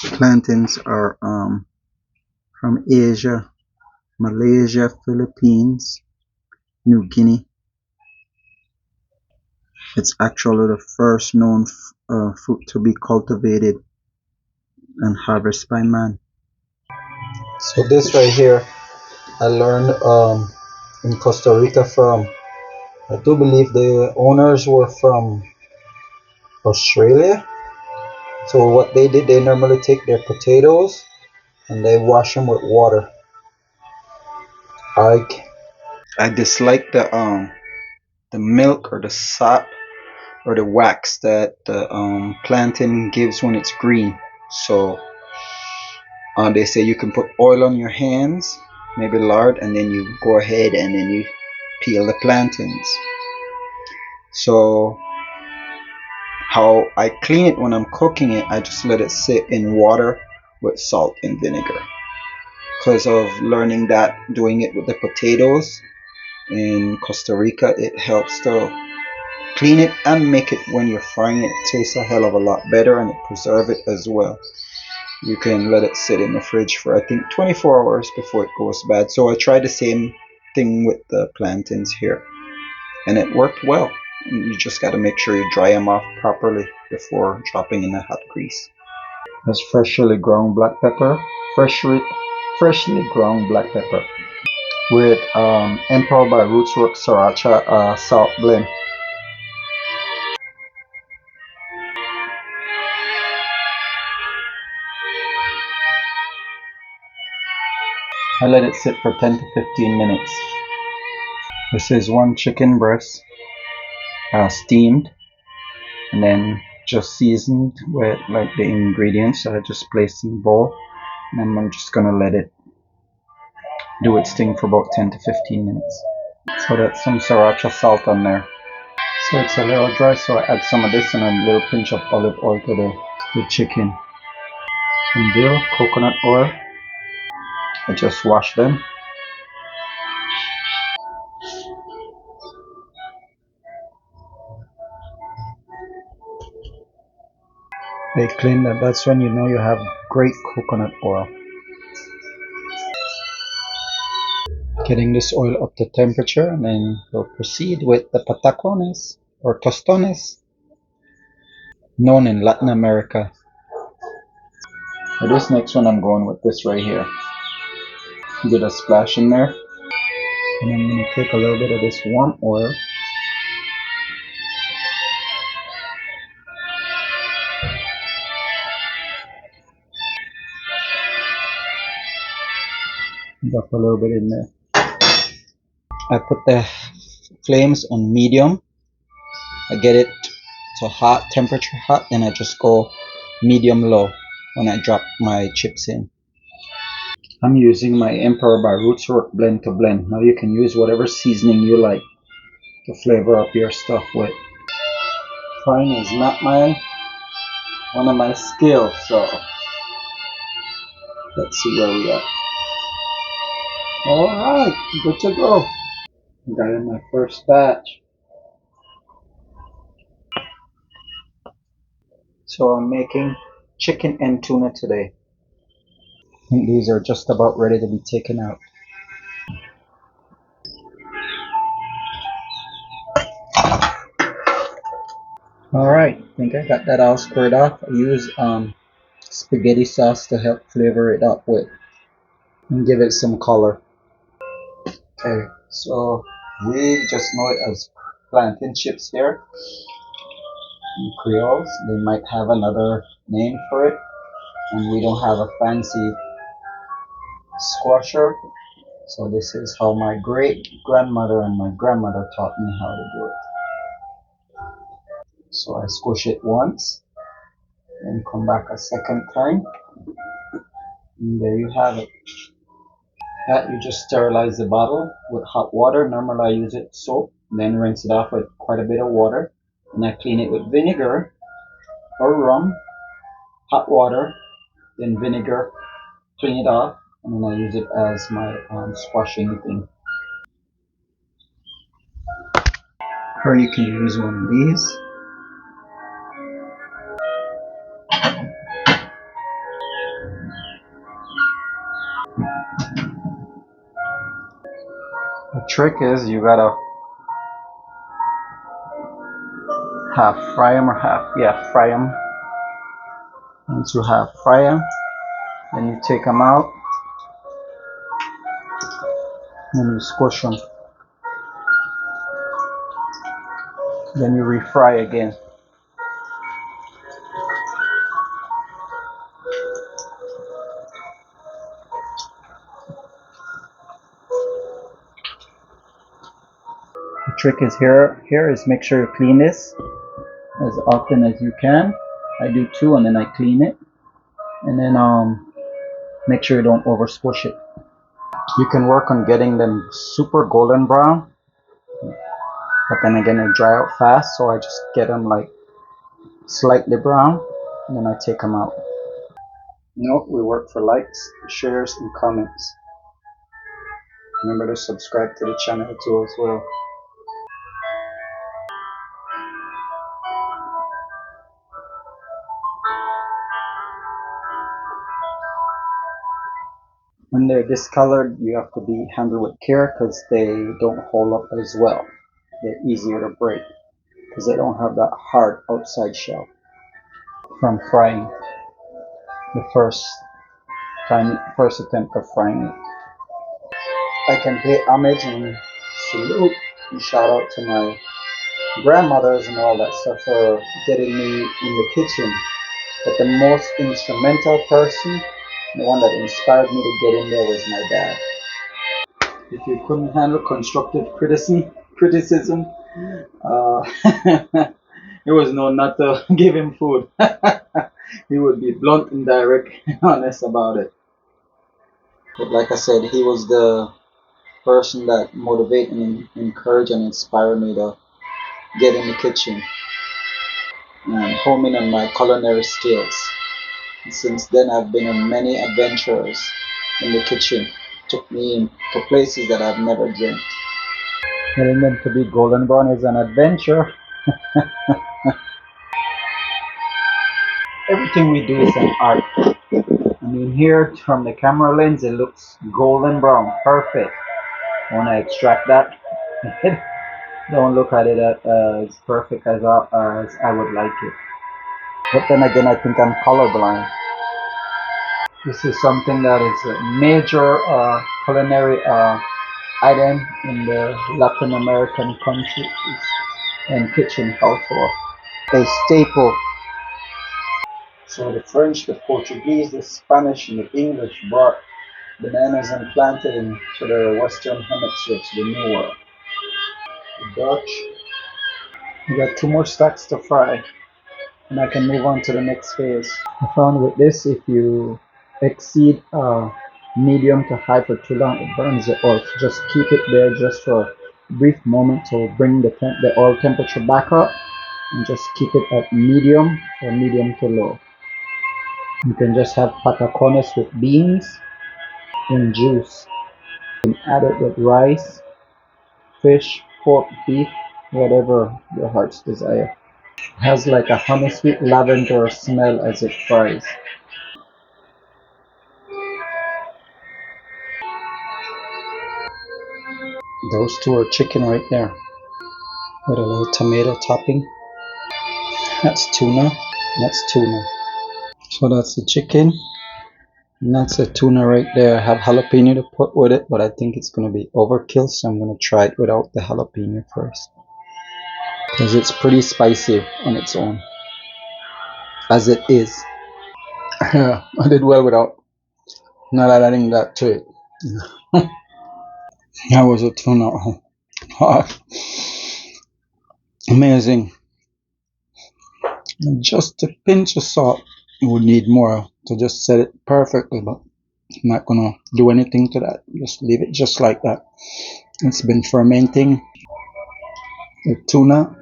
Plantains are from Asia, Malaysia, Philippines, New Guinea. It's actually the first known fruit to be cultivated and harvested by man. So this right here, I learned in Costa Rica from, I do believe the owners were from Australia. So what they did, they normally take their potatoes and they wash them with water. I I dislike the milk or the sap or the wax that the plantain gives when it's green. So they say you can put oil on your hands, maybe lard, and then you go ahead and then you peel the plantains. So how I clean it when I'm cooking it, I just let it sit in water with salt and vinegar. Because of learning that, doing it with the potatoes in Costa Rica, it helps to clean it and make it, when you're frying it, taste a hell of a lot better, and it preserve it as well. You can let it sit in the fridge for I think 24 hours before it goes bad. So I tried the same thing with the plantains here, and it worked well. You just got to make sure you dry them off properly before dropping in the hot grease. That's freshly ground black pepper, freshly ground black pepper with Emperor by Rootswork Sriracha salt blend. I let it sit for 10 to 15 minutes. This is one chicken breast, steamed, and then just seasoned with like the ingredients that I just placed in the bowl. And then I'm just gonna let it do its thing for about 10 to 15 minutes. So that's some sriracha salt on there. So it's a little dry, so I add some of this and a little pinch of olive oil to the chicken. Some dill, coconut oil. I just wash them. They clean that. That's when you know you have great coconut oil. Getting this oil up to temperature, and then we'll proceed with the patacones or tostones, known in Latin America. For this next one, I'm going with this right here. Get a splash in there, and I'm going to take a little bit of this warm oil. Drop a little bit in there. I put the flames on medium. I get it to hot, temperature hot, then I just go medium low when I drop my chips in. I'm using my Emperor by Rootswork blend to blend. Now you can use whatever seasoning you like to flavor up your stuff with. Frying is not one of my skills, so let's see where we are. Alright, good to go. Got in my first batch. So I'm making chicken and tuna today. I think these are just about ready to be taken out. Alright, I think I got that all squared off. I use spaghetti sauce to help flavor it up with and give it some color. Okay, so we just know it as plantain chips here in Creoles. They might have another name for it, and we don't have a fancy squasher. So this is how my great grandmother and my grandmother taught me how to do it. So I squish it once, then come back a second time, and there you have it. That you just sterilize the bottle with hot water. Normally I use it soap, then rinse it off with quite a bit of water, and I clean it with vinegar or rum, hot water, then vinegar, clean it off, and then I use it as my squashing thing. Or you can use one of these. trick is you gotta half fry them or fry them. Once you half fry them, then you take them out and you squish them. Then you refry again. The trick is here is make sure you clean this as often as you can. I do 2 and then I clean it, and then make sure you don't over squish it. You can work on getting them super golden brown, but then again they dry out fast, so I just get them like slightly brown and then I take them out. Note, we work for likes, shares and comments. Remember to subscribe to the channel too as well. When they're discolored, you have to be handled with care because they don't hold up as well. They're easier to break because they don't have that hard outside shell from frying. The first attempt of frying it. I can pay homage and salute and shout out to my grandmothers and all that stuff for getting me in the kitchen. But the most instrumental person, the one that inspired me to get in there, was my dad. If you couldn't handle constructive criticism, it was no not to give him food. He would be blunt and direct and honest about it. But like I said, he was the person that motivated and encouraged and inspired me to get in the kitchen and hone in on my culinary skills. And since then, I've been on many adventures in the kitchen. Took me to places that I've never dreamt. Getting them to be golden brown is an adventure. Everything we do is an art. I mean, here from the camera lens, it looks golden brown, perfect. When I extract that, don't look at it as perfect as I would like it. But then again, I think I'm colorblind. This is something that is a major culinary item in the Latin American countries and kitchen household. A staple. So the French, the Portuguese, the Spanish, and the English brought bananas and plantain to the Western Hemisphere, to the New World. The Dutch. We got 2 more stacks to fry, and I can move on to the next phase. I found with this, if you exceed medium to high for too long, it burns it off. Just keep it there just for a brief moment to bring the oil temperature back up, and just keep it at medium or medium to low. You can just have patacones with beans and juice. You can add it with rice, fish, pork, beef, whatever your heart's desire. It has like a honey sweet lavender smell as it fries. Those 2 are chicken right there with a little tomato topping. That's tuna. That's tuna. So that's the chicken. And that's the tuna right there. I have jalapeno to put with it, but I think it's going to be overkill, so I'm going to try it without the jalapeno first. Because it's pretty spicy on its own, as it is. Yeah, I did well without not adding that to it. That was a tuna. Hot. Amazing. And just a pinch of salt. You would need more to just set it perfectly, but I'm not gonna do anything to that. Just leave it just like that. It's been fermenting. The tuna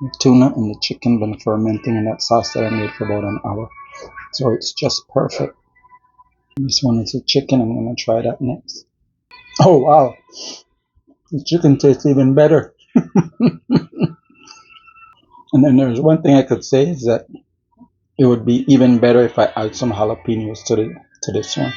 and the chicken been fermenting in that sauce that I made for about an hour. So it's just perfect. This one is the chicken. I'm gonna try that next. Oh wow, the chicken tastes even better. And then there's one thing I could say is that it would be even better if I add some jalapenos to this one.